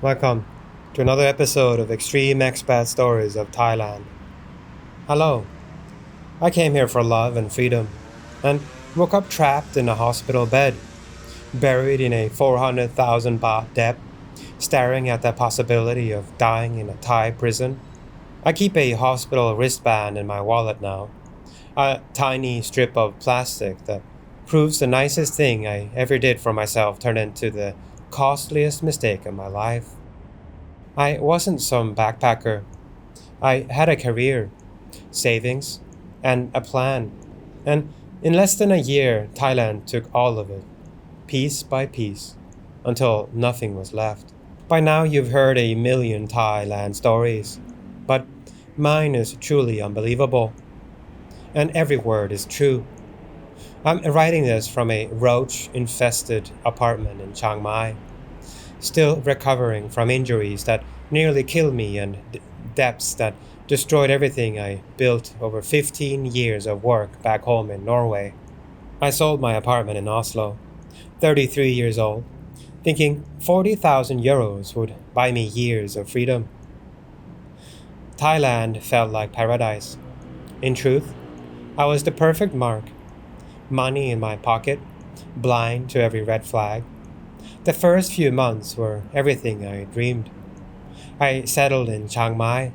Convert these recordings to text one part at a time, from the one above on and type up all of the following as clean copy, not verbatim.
Welcome to another episode of Extreme Expat Stories of Thailand. Hello, I came here for love and freedom and woke up trapped in a hospital bed, buried in a 400,000 baht debt, staring at the possibility of dying in a Thai prison. I keep a hospital wristband in my wallet now, a tiny strip of plastic that proves the nicest thing I ever did for myself turned into the costliest mistake of my life. I wasn't some backpacker. I had a career, savings, and a plan. And in less than a year, Thailand took all of it, piece by piece, until nothing was left. By now, you've heard a million Thailand stories, but mine is truly unbelievable. And every word is true. I'm writing this from a roach-infested apartment in Chiang Mai, still recovering from injuries that nearly killed me and debts that destroyed everything I built over 15 years of work back home in Norway. I sold my apartment in Oslo, 33 years old, thinking 40,000 euros would buy me years of freedom. Thailand felt like paradise. In truth, I was the perfect mark. Money in my pocket, blind to every red flag. The first few months were everything I dreamed. I settled in Chiang Mai,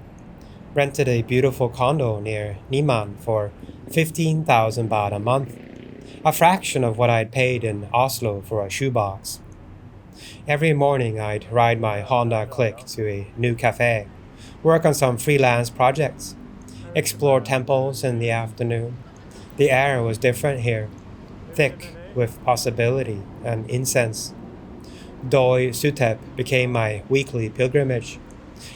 rented a beautiful condo near Niman for 15,000 baht a month, a fraction of what I'd paid in Oslo for a shoebox. Every morning I'd ride my Honda Click to a new cafe, work on some freelance projects, explore temples in the afternoon. The air was different here, thick with possibility and incense. Doi Suthep became my weekly pilgrimage,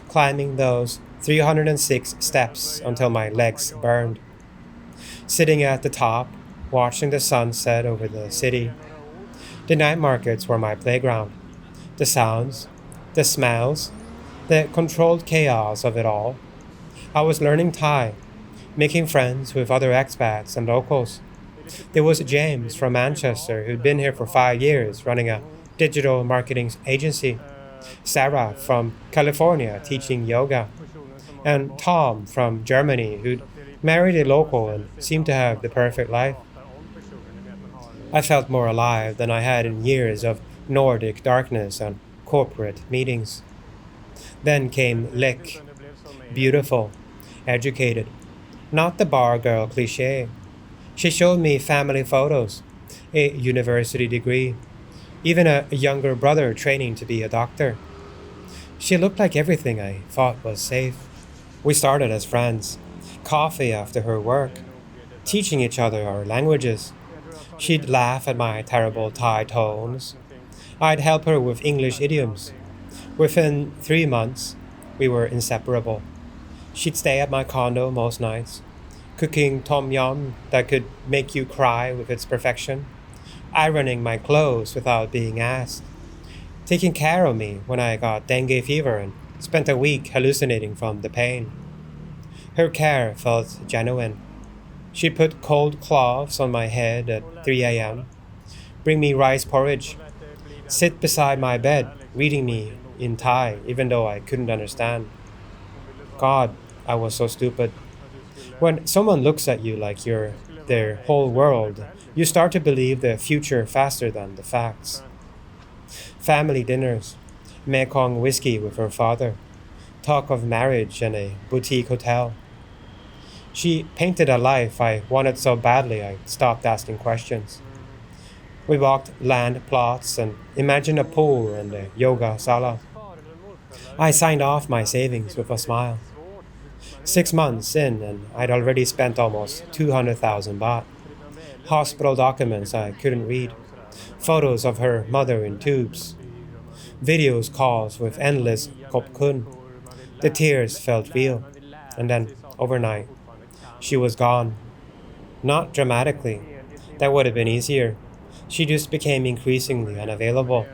climbing those 306 steps until my legs burned. Sitting at the top, watching the sun set over the city. The night markets were my playground. The sounds, the smells, the controlled chaos of it all. I was learning Thai, making friends with other expats and locals. There was James from Manchester who'd been here for 5 years running a digital marketing agency, Sarah from California teaching yoga, and Tom from Germany who'd married a local and seemed to have the perfect life. I felt more alive than I had in years of Nordic darkness and corporate meetings. Then came Lick, beautiful, educated, not the bar girl cliché. She showed me family photos, a university degree, even a younger brother training to be a doctor. She looked like everything I thought was safe. We started as friends, coffee after her work, teaching each other our languages. She'd laugh at my terrible Thai tones. I'd help her with English idioms. Within 3 months, we were inseparable. She'd stay at my condo most nights, cooking tom yum that could make you cry with its perfection, ironing my clothes without being asked, taking care of me when I got dengue fever and spent a week hallucinating from the pain. Her care felt genuine. She'd put cold cloths on my head at 3 a.m., bring me rice porridge, sit beside my bed reading me in Thai even though I couldn't understand. God, I was so stupid. When someone looks at you like you're their whole world, you start to believe the future faster than the facts. Family dinners, Mekong whiskey with her father, talk of marriage and a boutique hotel. She painted a life I wanted so badly I stopped asking questions. We walked land plots and imagined a pool and a yoga sala. I signed off my savings with a smile. 6 months in and I'd already spent almost 200,000 baht. Hospital documents I couldn't read. Photos of her mother in tubes. Videos calls with endless khop kun. The tears felt real. And then, overnight, she was gone. Not dramatically. That would have been easier. She just became increasingly unavailable,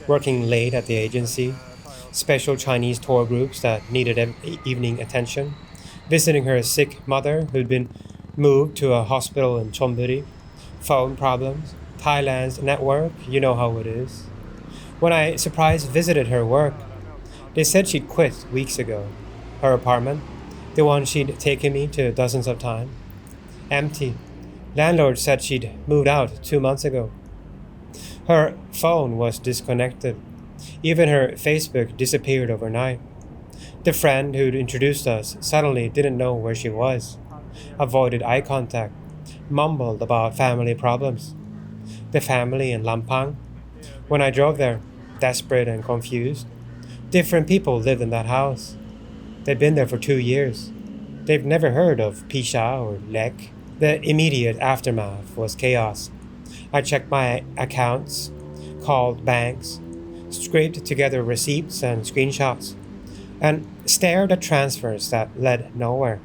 working late at the agency, special Chinese tour groups that needed evening attention, visiting her sick mother who'd been moved to a hospital in Chonburi, phone problems, Thailand's network, you know how it is. When I surprise visited her work, They said she'd quit weeks ago. Her apartment, the one she'd taken me to dozens of times, empty. Landlord said she'd moved out 2 months ago. Her phone was disconnected. Even her Facebook disappeared overnight. The friend who'd introduced us suddenly didn't know where she was, avoided eye contact, mumbled about family problems. The family in Lampang. When I drove there, desperate and confused, different people lived in that house. They'd been there for 2 years. They've never heard of Pisha or Lek. The immediate aftermath was chaos. I checked my accounts, called banks, scraped together receipts and screenshots, and stared at transfers that led nowhere.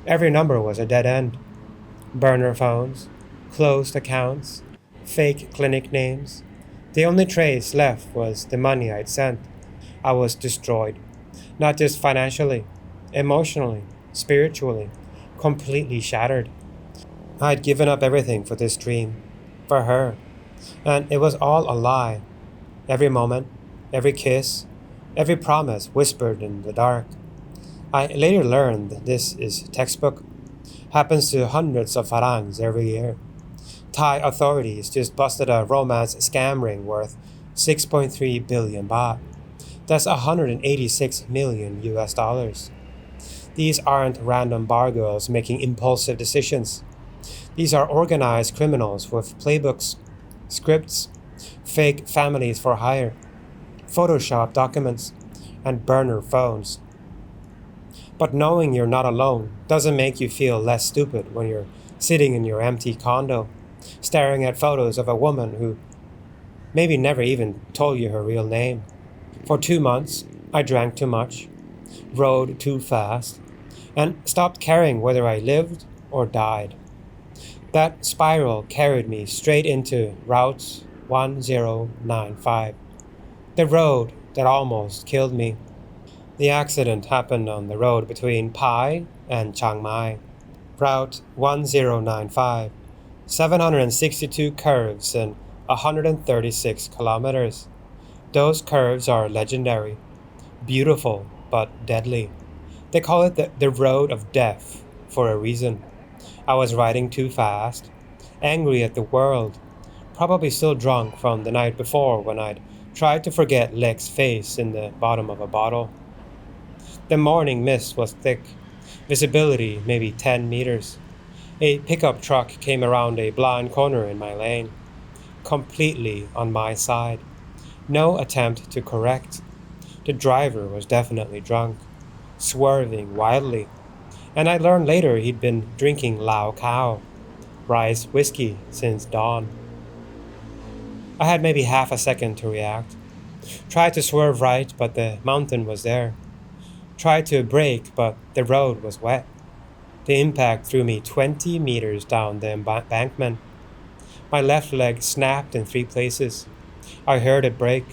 Every number was a dead end. Burner phones, closed accounts, fake clinic names. The only trace left was the money I'd sent. I was destroyed, not just financially, emotionally, spiritually, completely shattered. I'd given up everything for this dream, for her, and it was all a lie. Every moment, every kiss, every promise whispered in the dark. I later learned that this is textbook. Happens to hundreds of Farangs every year. Thai authorities just busted a romance scam ring worth 6.3 billion baht. That's 186 million US dollars. These aren't random bar girls making impulsive decisions. These are organized criminals with playbooks, scripts, fake families for hire, Photoshop documents, and burner phones. But knowing you're not alone doesn't make you feel less stupid when you're sitting in your empty condo, staring at photos of a woman who maybe never even told you her real name. For 2 months, I drank too much, rode too fast, and stopped caring whether I lived or died. That spiral carried me straight into Route 1095, the road that almost killed me. The accident happened on the road between Pai and Chiang Mai. Route 1095, 762 curves and 136 kilometers. Those curves are legendary, beautiful but deadly. They call it the road of death for a reason. I was riding too fast, angry at the world, probably still drunk from the night before when I'd tried to forget Lek's face in the bottom of a bottle. The morning mist was thick, visibility maybe 10 meters. A pickup truck came around a blind corner in my lane, completely on my side. No attempt to correct. The driver was definitely drunk, swerving wildly, and I learned later he'd been drinking Lao Khao, rice whiskey, since dawn. I had maybe half a second to react. Tried to swerve right, but the mountain was there. Tried to brake, but the road was wet. The impact threw me 20 meters down the embankment. My left leg snapped in 3 places. I heard it break,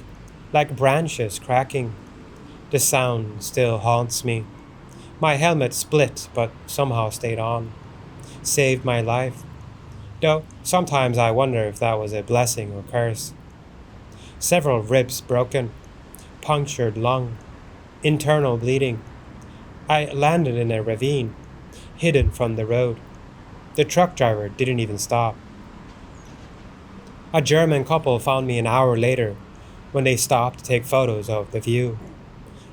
like branches cracking. The sound still haunts me. My helmet split, but somehow stayed on. Saved my life. Though sometimes I wonder if that was a blessing or curse. Several ribs broken, punctured lung, internal bleeding. I landed in a ravine, hidden from the road. The truck driver didn't even stop. A German couple found me an hour later when they stopped to take photos of the view.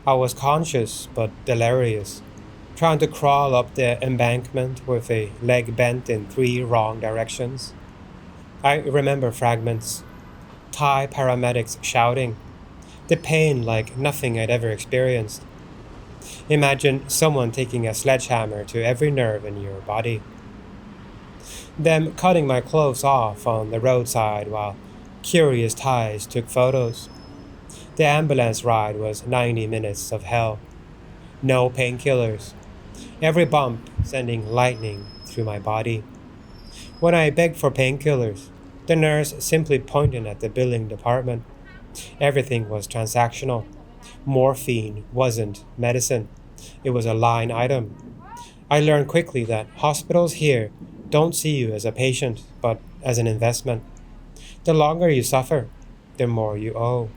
I was conscious but delirious, trying to crawl up the embankment with a leg bent in 3 wrong directions. I remember fragments. Thai paramedics shouting. The pain like nothing I'd ever experienced. Imagine someone taking a sledgehammer to every nerve in your body. Them cutting my clothes off on the roadside while curious Thais took photos. The ambulance ride was 90 minutes of hell. No painkillers. Every bump sending lightning through my body. When I begged for painkillers, the nurse simply pointed at the billing department. Everything was transactional. Morphine wasn't medicine. It was a line item. I learned quickly that hospitals here don't see you as a patient, but as an investment. The longer you suffer, the more you owe.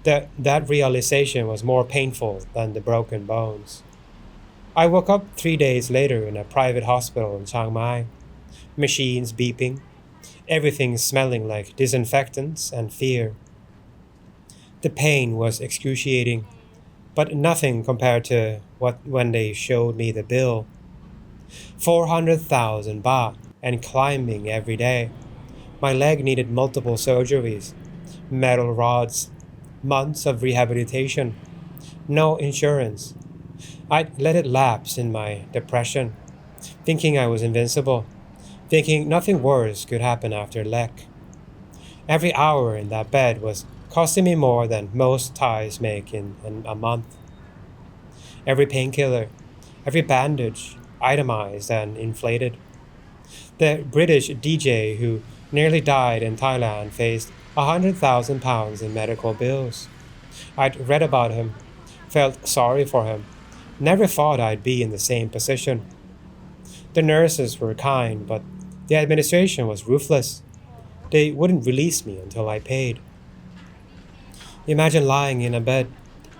That realization was more painful than the broken bones. I woke up 3 days later in a private hospital in Chiang Mai, machines beeping, everything smelling like disinfectants and fear. The pain was excruciating, but nothing compared to what when they showed me the bill. 400,000 baht and climbing every day. My leg needed multiple surgeries, metal rods, months of rehabilitation, no insurance. I'd let it lapse in my depression, thinking I was invincible, thinking nothing worse could happen after leg. Every hour in that bed was costing me more than most Thais make in a month. Every painkiller, every bandage, itemized and inflated. The British DJ who nearly died in Thailand faced £100,000 in medical bills. I'd read about him, felt sorry for him, never thought I'd be in the same position. The nurses were kind, but the administration was ruthless. They wouldn't release me until I paid. Imagine lying in a bed,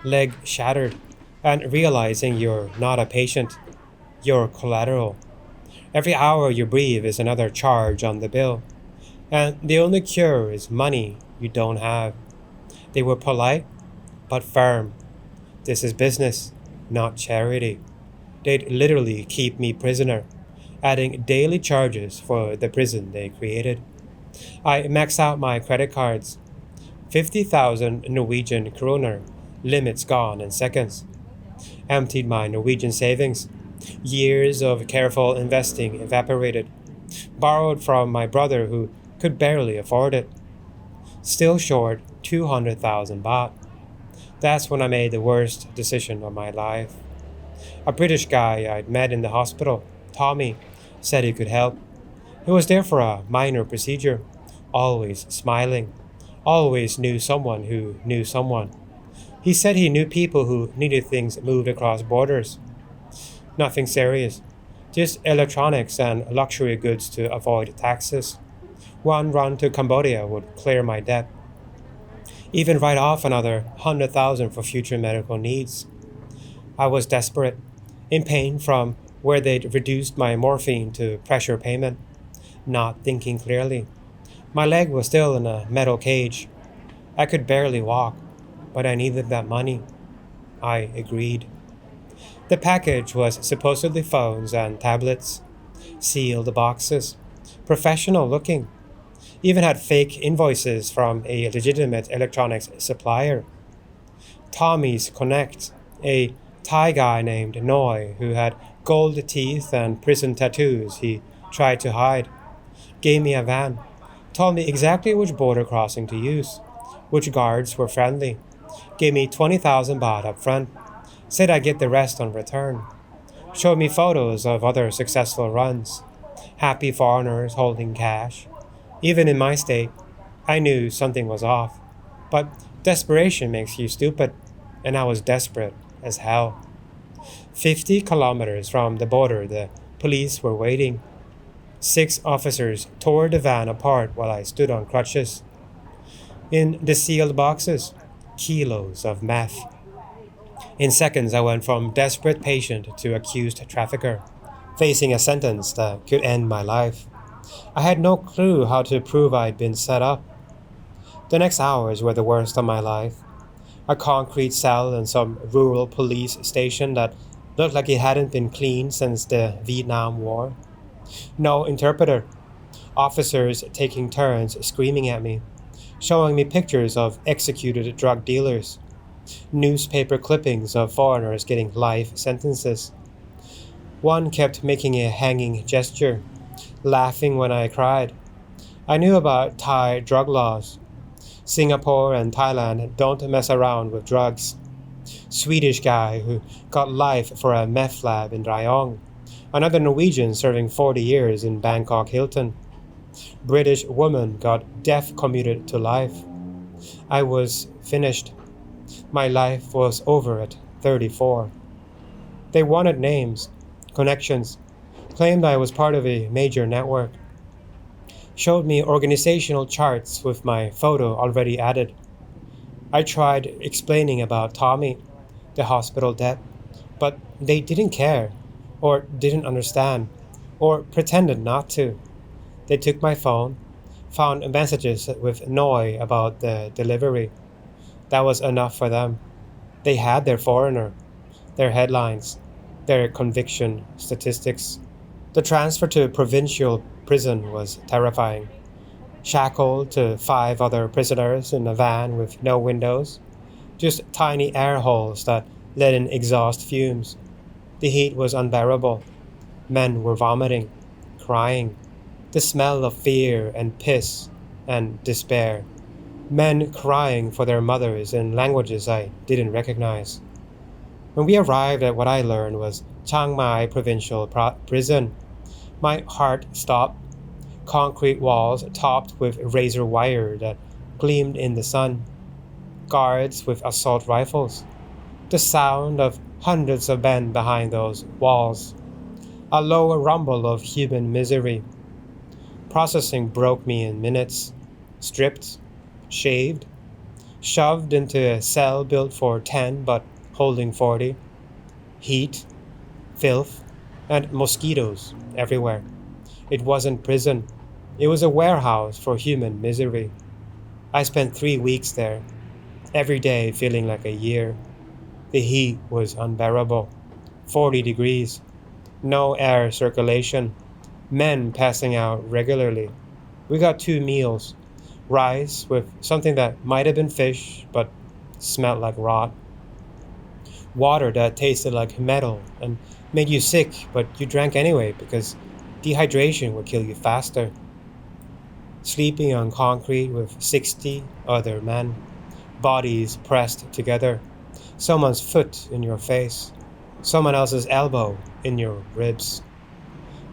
leg shattered, and realizing you're not a patient, you're collateral. Every hour you breathe is another charge on the bill, and the only cure is money you don't have. They were polite, but firm. This is business, not charity. They'd literally keep me prisoner, adding daily charges for the prison they created. I maxed out my credit cards. 50,000 Norwegian kroner, limits gone in seconds. Emptied my Norwegian savings. Years of careful investing evaporated. Borrowed from my brother who could barely afford it. Still short 200,000 baht. That's when I made the worst decision of my life. A British guy I'd met in the hospital, Tommy, said he could help. He was there for a minor procedure, always smiling, always knew someone who knew someone. He said he knew people who needed things moved across borders. Nothing serious, just electronics and luxury goods to avoid taxes. One run to Cambodia would clear my debt. Even write off another 100,000 for future medical needs. I was desperate, in pain from where they'd reduced my morphine to pressure payment, not thinking clearly. My leg was still in a metal cage. I could barely walk, but I needed that money. I agreed. The package was supposedly phones and tablets, sealed boxes, professional looking, even had fake invoices from a legitimate electronics supplier. Tommy's Connect, a Thai guy named Noi who had gold teeth and prison tattoos he tried to hide, gave me a van, told me exactly which border crossing to use, which guards were friendly, gave me 20,000 baht up front, said I'd get the rest on return, showed me photos of other successful runs, happy foreigners holding cash. Even in my state, I knew something was off, but desperation makes you stupid, and I was desperate as hell. 50 kilometers from the border, the police were waiting. 6 officers tore the van apart while I stood on crutches. In the sealed boxes, kilos of meth. In seconds, I went from desperate patient to accused trafficker, facing a sentence that could end my life. I had no clue how to prove I'd been set up. The next hours were the worst of my life. A concrete cell in some rural police station that looked like it hadn't been cleaned since the Vietnam War. No interpreter. Officers taking turns screaming at me, showing me pictures of executed drug dealers, newspaper clippings of foreigners getting life sentences. One kept making a hanging gesture, laughing when I cried. I knew about Thai drug laws. Singapore and Thailand don't mess around with drugs. Swedish guy who got life for a meth lab in Rayong. Another Norwegian serving 40 years in Bangkok Hilton. British woman got death commuted to life. I was finished. My life was over at 34. They wanted names, connections, claimed I was part of a major network, showed me organizational charts with my photo already added. I tried explaining about Tommy, the hospital debt, but they didn't care, or didn't understand, or pretended not to. They took my phone, found messages with Noi about the delivery. That was enough for them. They had their foreigner, their headlines, their conviction statistics. The transfer to provincial prison was terrifying. Shackled to 5 other prisoners in a van with no windows, just tiny air holes that let in exhaust fumes. The heat was unbearable. Men were vomiting, crying. The smell of fear and piss and despair. Men crying for their mothers in languages I didn't recognize. When we arrived at what I learned was Chiang Mai provincial prison, my heart stopped. Concrete walls topped with razor wire that gleamed in the sun. Guards with assault rifles. The sound of hundreds of men behind those walls. A low rumble of human misery. Processing broke me in minutes. Stripped, shaved, shoved into a cell built for 10 but holding 40. Heat, filth, and mosquitoes everywhere. It wasn't prison. It was a warehouse for human misery. I spent 3 weeks there, every day feeling like a year. The heat was unbearable. 40 degrees. No air circulation. Men passing out regularly. We got 2 meals. Rice with something that might have been fish, but smelled like rot. Water that tasted like metal and made you sick, but you drank anyway because dehydration would kill you faster. Sleeping on concrete with 60 other men, bodies pressed together, someone's foot in your face, someone else's elbow in your ribs.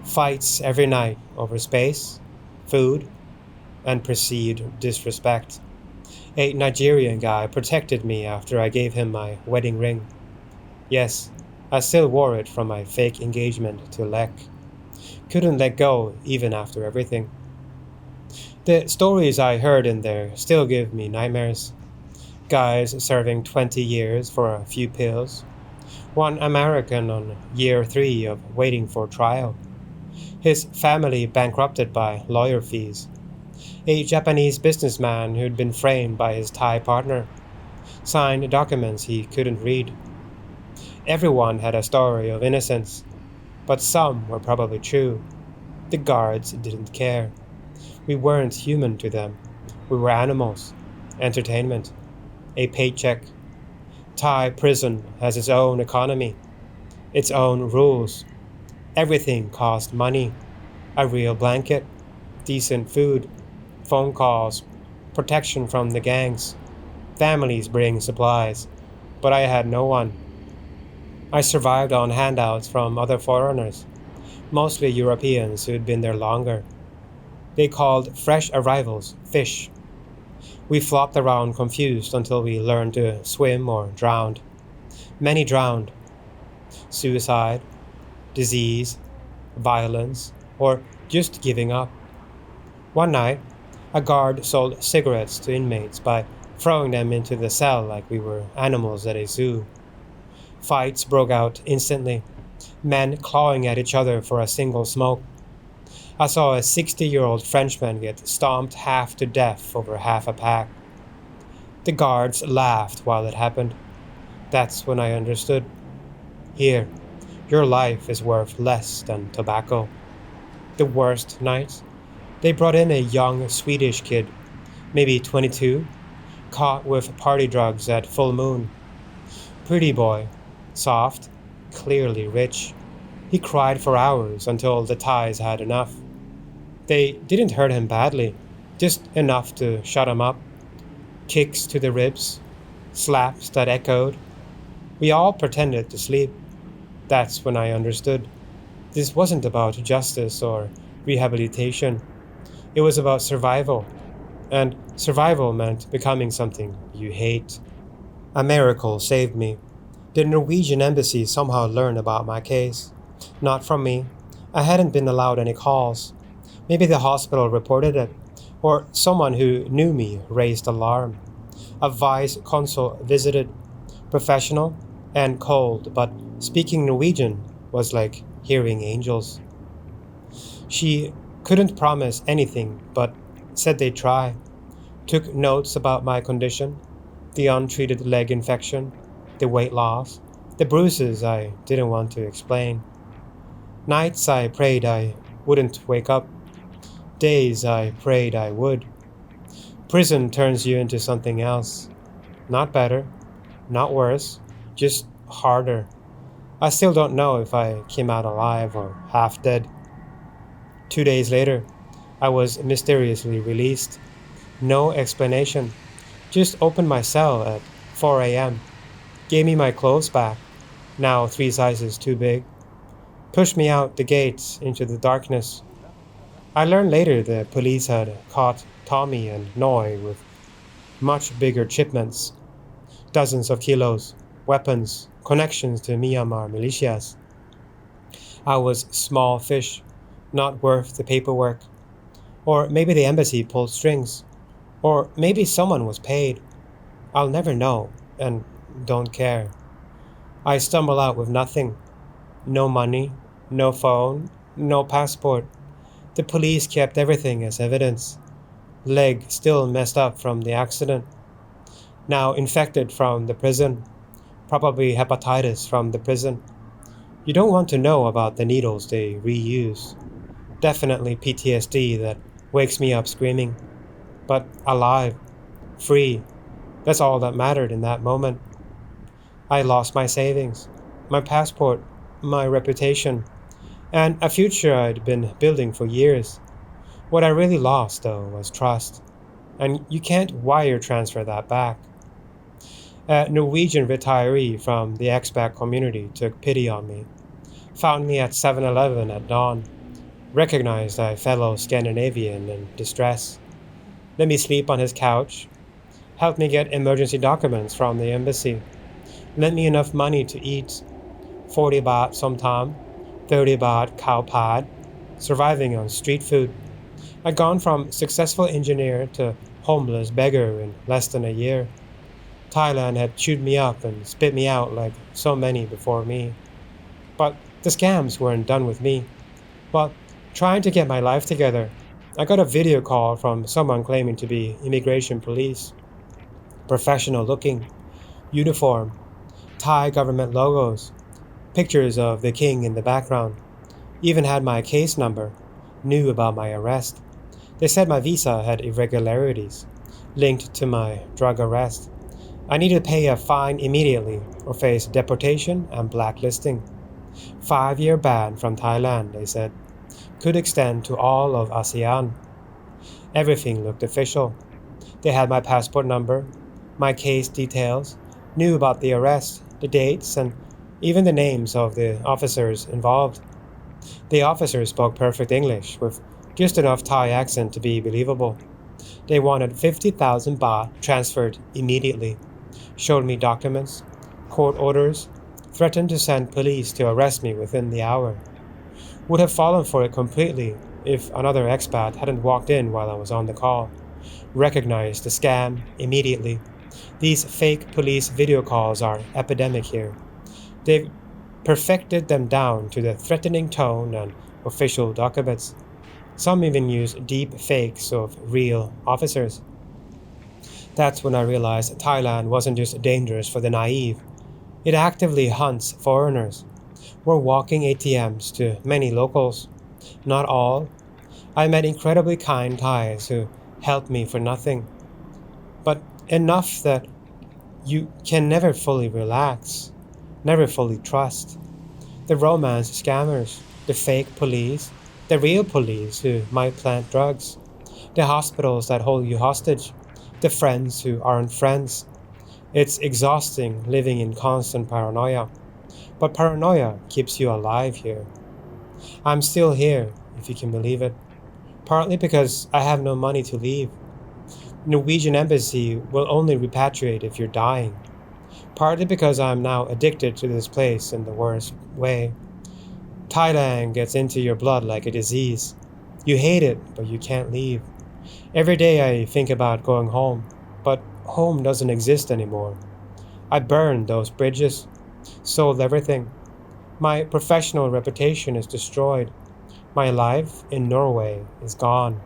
Fights every night over space, food, and perceived disrespect. A Nigerian guy protected me after I gave him my wedding ring. Yes, I still wore it from my fake engagement to Lek. Couldn't let go even after everything. The stories I heard in there still give me nightmares. Guys serving 20 years for a few pills. One American on year 3 of waiting for trial. His family bankrupted by lawyer fees. A Japanese businessman who'd been framed by his Thai partner. Signed documents he couldn't read. Everyone had a story of innocence, but some were probably true. The guards didn't care. We weren't human to them. We were animals. Entertainment. A paycheck. Thai prison has its own economy, its own rules. Everything cost money. A real blanket, decent food, phone calls, protection from the gangs. Families bring supplies, but I had no one. I survived on handouts from other foreigners, mostly Europeans who'd been there longer. They called fresh arrivals fish. We flopped around confused until we learned to swim or drowned. Many drowned. Suicide, disease, violence, or just giving up. One night, a guard sold cigarettes to inmates by throwing them into the cell like we were animals at a zoo. Fights broke out instantly, men clawing at each other for a single smoke. I saw a 60-year-old Frenchman get stomped half to death over half a pack. The guards laughed while it happened. That's when I understood. Here, your life is worth less than tobacco. The worst nights, they brought in a young Swedish kid, maybe 22, caught with party drugs at full moon. Pretty boy, soft, clearly rich. He cried for hours until the Thais had enough. They didn't hurt him badly, just enough to shut him up. Kicks to the ribs, slaps that echoed. We all pretended to sleep. That's when I understood. This wasn't about justice or rehabilitation. It was about survival. And survival meant becoming something you hate. A miracle saved me. The Norwegian embassy somehow learned about my case. Not from me. I hadn't been allowed any calls. Maybe the hospital reported it, or someone who knew me raised alarm. A vice consul visited, professional and cold, but speaking Norwegian was like hearing angels. She couldn't promise anything, but said they'd try. Took notes about my condition, the untreated leg infection, the weight loss, the bruises I didn't want to explain. Nights I prayed I wouldn't wake up, days I prayed I would. Prison turns you into something else. Not better, not worse, just harder. I still don't know if I came out alive or half dead. 2 days later, I was mysteriously released. No explanation. Just opened my cell at 4 a.m. Gave me my clothes back, now 3 sizes too big. Pushed me out the gates into the darkness. I learned later the police had caught Tommy and Noi with much bigger shipments. Dozens of kilos, weapons, connections to Myanmar militias. I was small fish, not worth the paperwork. Or maybe the embassy pulled strings. Or maybe someone was paid. I'll never know, and don't care. I stumble out with nothing. No money, no phone, no passport. The police kept everything as evidence. Leg still messed up from the accident. Now infected from the prison. Probably hepatitis from the prison. You don't want to know about the needles they reuse. Definitely PTSD that wakes me up screaming. But alive, free, that's all that mattered in that moment. I lost my savings, my passport, my reputation, and a future I'd been building for years. What I really lost, though, was trust. And you can't wire transfer that back. A Norwegian retiree from the expat community took pity on me, found me at 7-Eleven at dawn, recognized a fellow Scandinavian in distress, let me sleep on his couch, helped me get emergency documents from the embassy, lent me enough money to eat, 40 baht sometime, 30 baht cow pad, surviving on street food. I'd gone from successful engineer to homeless beggar in less than a year. Thailand had chewed me up and spit me out like so many before me. But the scams weren't done with me. While trying to get my life together, I got a video call from someone claiming to be immigration police. Professional looking, uniform, Thai government logos, pictures of the king in the background. Even had my case number, knew about my arrest. They said my visa had irregularities, linked to my drug arrest. I needed to pay a fine immediately or face deportation and blacklisting. 5-year ban from Thailand, they said, could extend to all of ASEAN. Everything looked official. They had my passport number, my case details, knew about the arrest, the dates, and even the names of the officers involved. The officers spoke perfect English with just enough Thai accent to be believable. They wanted 50,000 baht transferred immediately, showed me documents, court orders, threatened to send police to arrest me within the hour. Would have fallen for it completely if another expat hadn't walked in while I was on the call. Recognized the scam immediately. These fake police video calls are epidemic here. They've perfected them down to the threatening tone and official documents. Some even use deep fakes of real officers. That's when I realized Thailand wasn't just dangerous for the naive. It actively hunts foreigners. We're walking ATMs to many locals. Not all. I met incredibly kind Thais who helped me for nothing. But enough that you can never fully relax, never fully trust. The romance scammers, the fake police, the real police who might plant drugs, the hospitals that hold you hostage, the friends who aren't friends. It's exhausting living in constant paranoia. But paranoia keeps you alive here. I'm still here, if you can believe it. Partly because I have no money to leave. Norwegian embassy will only repatriate if you're dying. Partly because I'm now addicted to this place in the worst way. Thailand gets into your blood like a disease. You hate it, but you can't leave. Every day I think about going home, but home doesn't exist anymore. I burned those bridges, sold everything. My professional reputation is destroyed. My life in Norway is gone.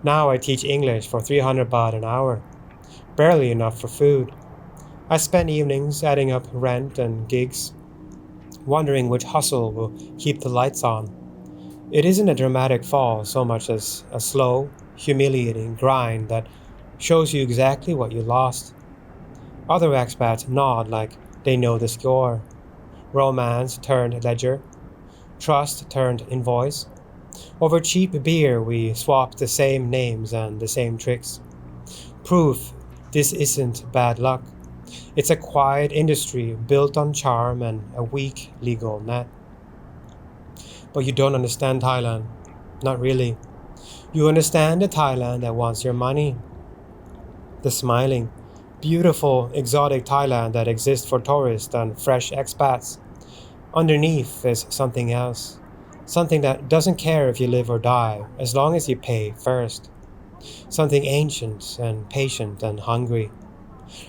Now I teach English for 300 baht an hour, barely enough for food. I spend evenings adding up rent and gigs, wondering which hustle will keep the lights on. It isn't a dramatic fall so much as a slow, humiliating grind that shows you exactly what you lost. Other expats nod like they know the score. Romance turned ledger, trust turned invoice. Over cheap beer, we swapped the same names and the same tricks. Proof this isn't bad luck. It's a quiet industry built on charm and a weak legal net. But you don't understand Thailand. Not really. You understand the Thailand that wants your money. The smiling, beautiful, exotic Thailand that exists for tourists and fresh expats. Underneath is something else. Something that doesn't care if you live or die, as long as you pay first. Something ancient and patient and hungry.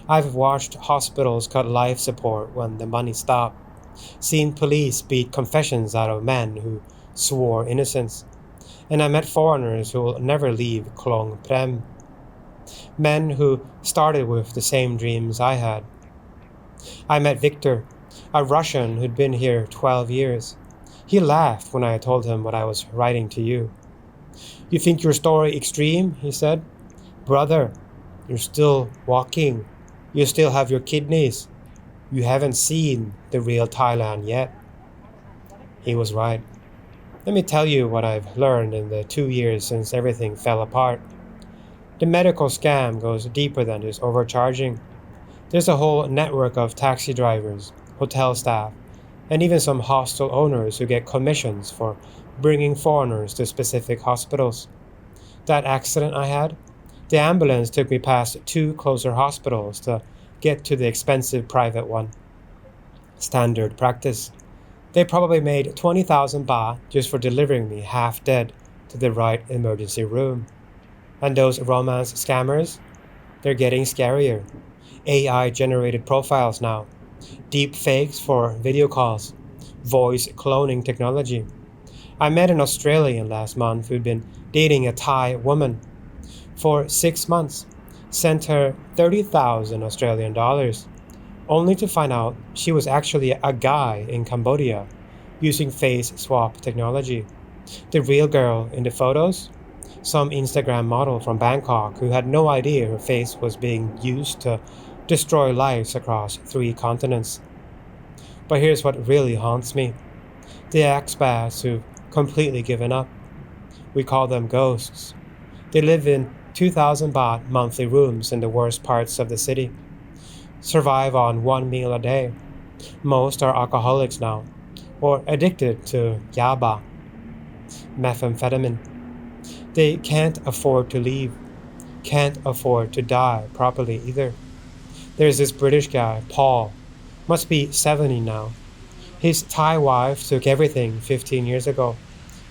I've watched hospitals cut life support when the money stopped. Seen police beat confessions out of men who swore innocence. And I met foreigners who will never leave Klong Prem. Men who started with the same dreams I had. I met Victor, a Russian who'd been here 12 years. He laughed when I told him what I was writing to you. You think your story extreme? He said. Brother, you're still walking. You still have your kidneys. You haven't seen the real Thailand yet. He was right. Let me tell you what I've learned in the 2 years since everything fell apart. The medical scam goes deeper than just overcharging. There's a whole network of taxi drivers, hotel staff, and even some hostel owners who get commissions for bringing foreigners to specific hospitals. That accident I had, the ambulance took me past 2 closer hospitals to get to the expensive private one. Standard practice. They probably made 20,000 baht just for delivering me half dead to the right emergency room. And those romance scammers? They're getting scarier. AI-generated profiles now. Deep fakes for video calls. Voice cloning technology. I met an Australian last month who'd been dating a Thai woman for 6 months. Sent her 30,000 Australian dollars, only to find out she was actually a guy in Cambodia using face swap technology. The real girl in the photos? Some Instagram model from Bangkok who had no idea her face was being used to destroy lives across 3 continents. But here's what really haunts me. The expats who've completely given up. We call them ghosts. They live in 2,000 baht monthly rooms in the worst parts of the city. Survive on 1 meal a day. Most are alcoholics now, or addicted to yaba, methamphetamine. They can't afford to leave, can't afford to die properly either. There's this British guy, Paul, must be 70 now. His Thai wife took everything 15 years ago.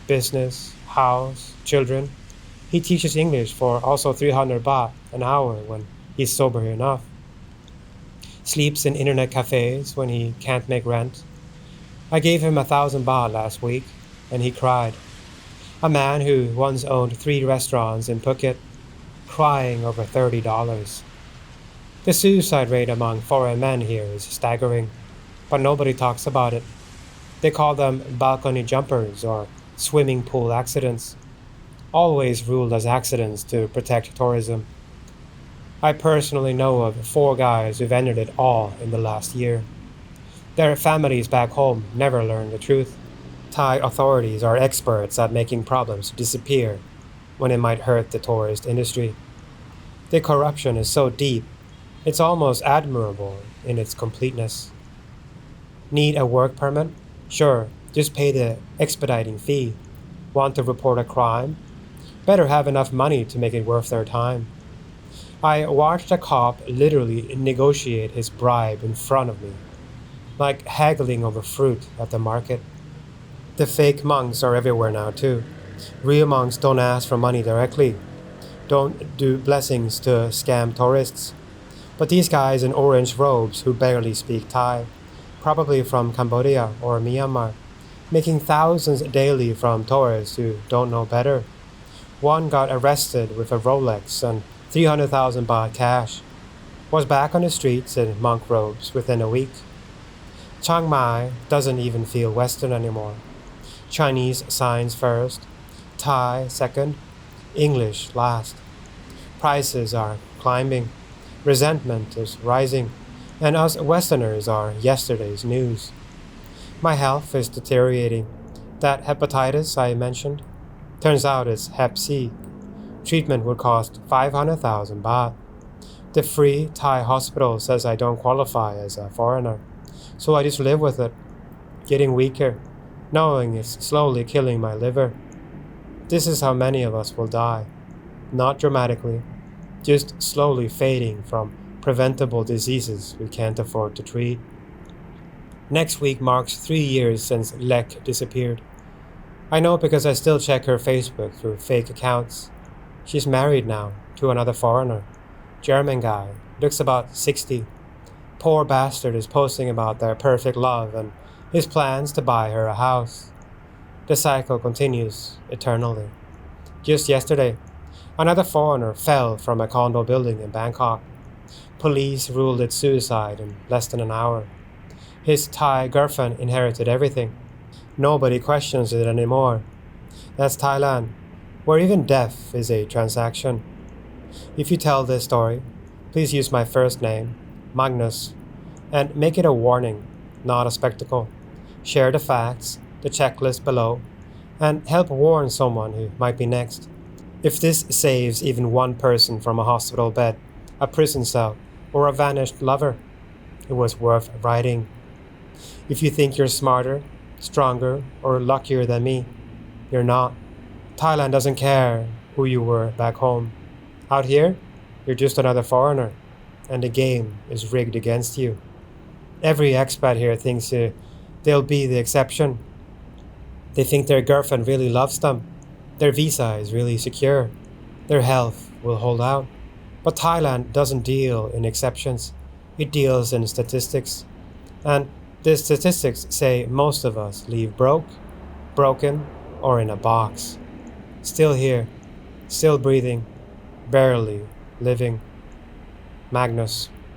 Business, house, children. He teaches English for also 300 baht an hour when he's sober enough. Sleeps in internet cafes when he can't make rent. I gave him 1,000 baht last week, and he cried. A man who once owned 3 restaurants in Phuket, crying over $30. The suicide rate among foreign men here is staggering, but nobody talks about it. They call them balcony jumpers or swimming pool accidents, always ruled as accidents to protect tourism. I personally know of 4 guys who've ended it all in the last year. Their families back home never learn the truth. Thai authorities are experts at making problems disappear when it might hurt the tourist industry. The corruption is so deep, it's almost admirable in its completeness. Need a work permit? Sure, just pay the expediting fee. Want to report a crime? Better have enough money to make it worth their time. I watched a cop literally negotiate his bribe in front of me, like haggling over fruit at the market. The fake monks are everywhere now too. Real monks don't ask for money directly. don't do blessings to scam tourists. But these guys in orange robes who barely speak Thai, probably from Cambodia or Myanmar, making thousands daily from tourists who don't know better. One got arrested with a Rolex and 300,000 baht cash, was back on the streets in monk robes within a week. Chiang Mai doesn't even feel Western anymore. Chinese signs first, Thai second, English last. Prices are climbing, resentment is rising, and us Westerners are yesterday's news. My health is deteriorating. That hepatitis I mentioned, turns out it's Hep C. Treatment would cost 500,000 baht. The free Thai hospital says I don't qualify as a foreigner, so I just live with it, getting weaker, knowing it's slowly killing my liver. This is how many of us will die. Not dramatically, just slowly fading from preventable diseases we can't afford to treat. Next week marks 3 years since Lek disappeared. I know because I still check her Facebook through fake accounts. She's married now to another foreigner. German guy, looks about 60. Poor bastard is posting about their perfect love and his plans to buy her a house. The cycle continues eternally. Just yesterday, another foreigner fell from a condo building in Bangkok. Police ruled it suicide in less than an hour. His Thai girlfriend inherited everything. Nobody questions it anymore. That's Thailand, where even death is a transaction. If you tell this story, please use my first name, Magnus, and make it a warning, not a spectacle. Share the facts, the checklist below, and help warn someone who might be next. If this saves even one person from a hospital bed, a prison cell, or a vanished lover, it was worth writing. If you think you're smarter, stronger, or luckier than me, you're not. Thailand doesn't care who you were back home. Out here, you're just another foreigner, and the game is rigged against you. Every expat here thinks they'll be the exception. They think their girlfriend really loves them, their visa is really secure, their health will hold out. But Thailand doesn't deal in exceptions, it deals in statistics. And the statistics say most of us leave broke, broken, or in a box. Still here, still breathing, barely living. Magnus.